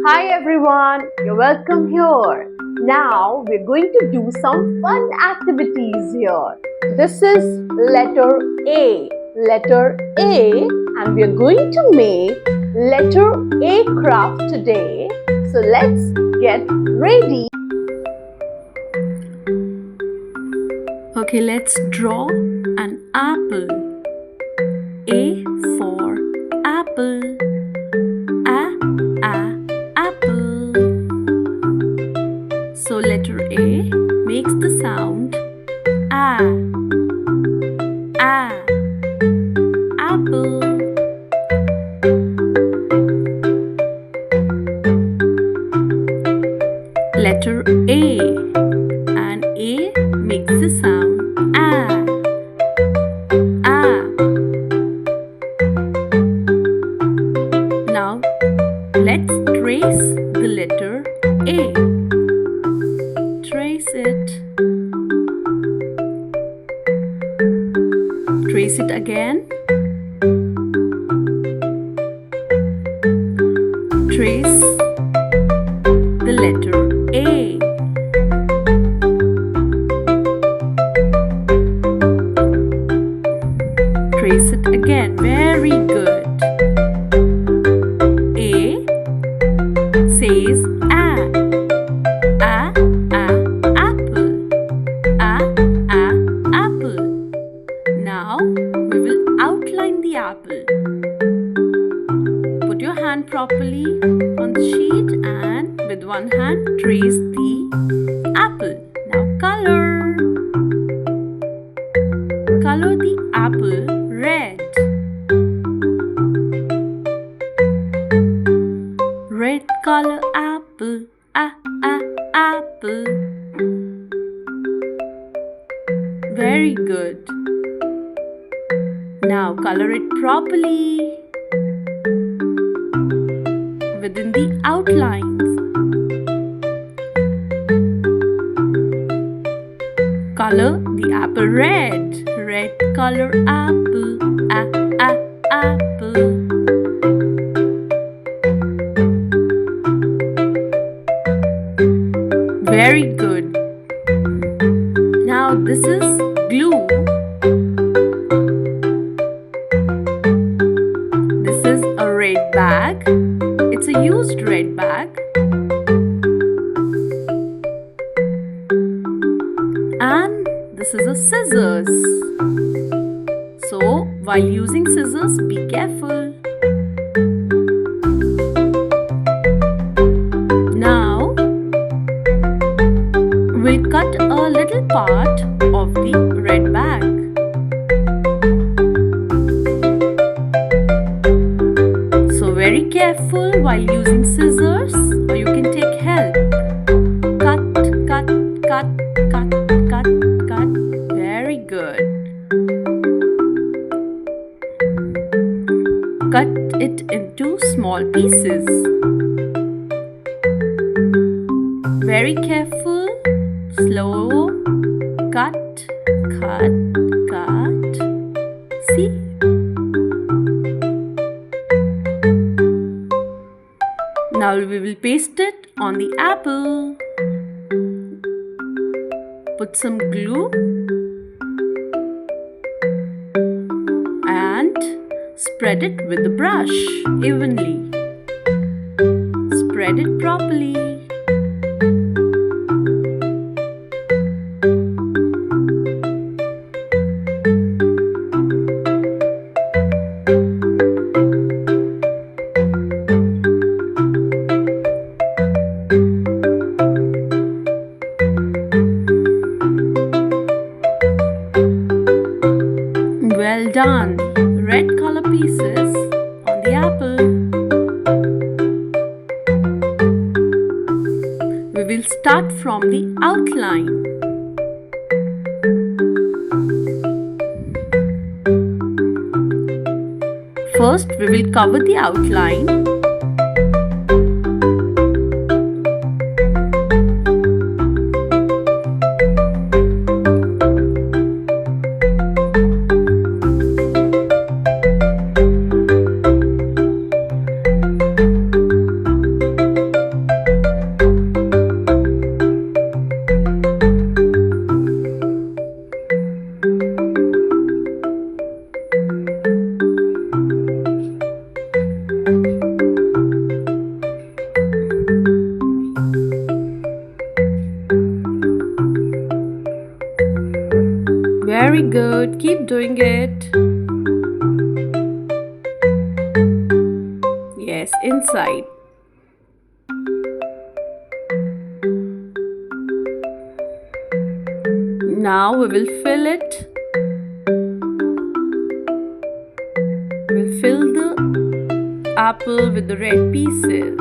Hi everyone, you're welcome here. Now we're going to do some fun activities here. This is letter A. Letter A, and we're going to make letter A craft today. So let's get ready. Okay, let's draw an apple. A for apple. Apple. So letter A makes the sound A. Apple. Letter A, and A makes the sound A. Now let's trace the letter A. Trace it. Trace it again. Trace the letter A. Trace it again. Very good. A says apple. Apple. Now we will outline the apple. Put your hand properly on the sheet and with one hand trace the apple. Now color. Color the apple red. Red color apple. Apple. Very good. Now color it properly within the outlines. Color the apple red. Red color apple. Apple. Very good. Now this is glue. This is a red bag. It's a used red bag. And this is a scissors. So while using scissors, be careful. Now we'll cut a little part of the red bag. So very careful while using scissors, or you can take help. Cut. Very good. Cut it into small pieces. Very careful. Slow. Cut. See? Now we will paste it on the apple. Put some glue and spread it with the brush evenly. Spread it properly. Well done. Red color pieces on the apple. We will start from the outline. First, we will cover the outline. Very good. Keep doing it. Yes, inside. Now we will fill it. We'll fill the apple with the red pieces.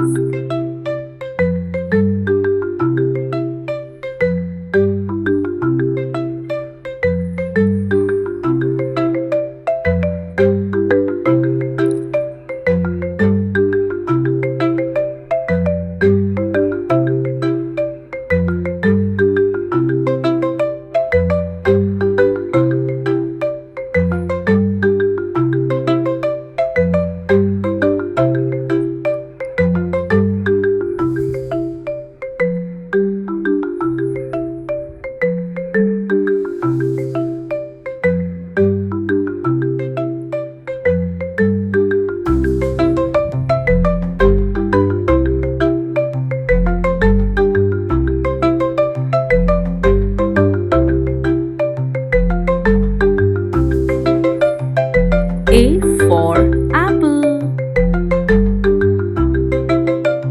A for apple.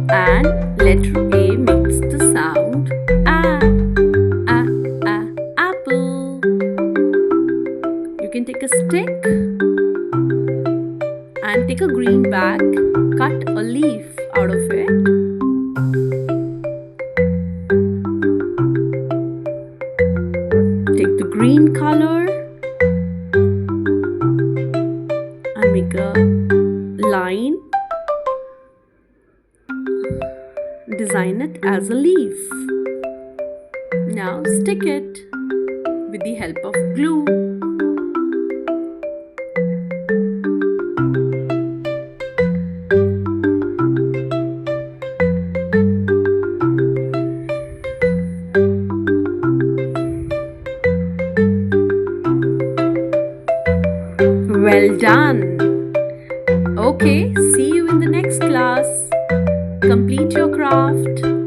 And letter A makes the sound apple. You can take a stick and take a green bag, cut a leaf out of it. Take the green color and make a line. Design it as a leaf. Now stick it with the help of glue. Well done. Okay, see you in the next class. Complete your craft.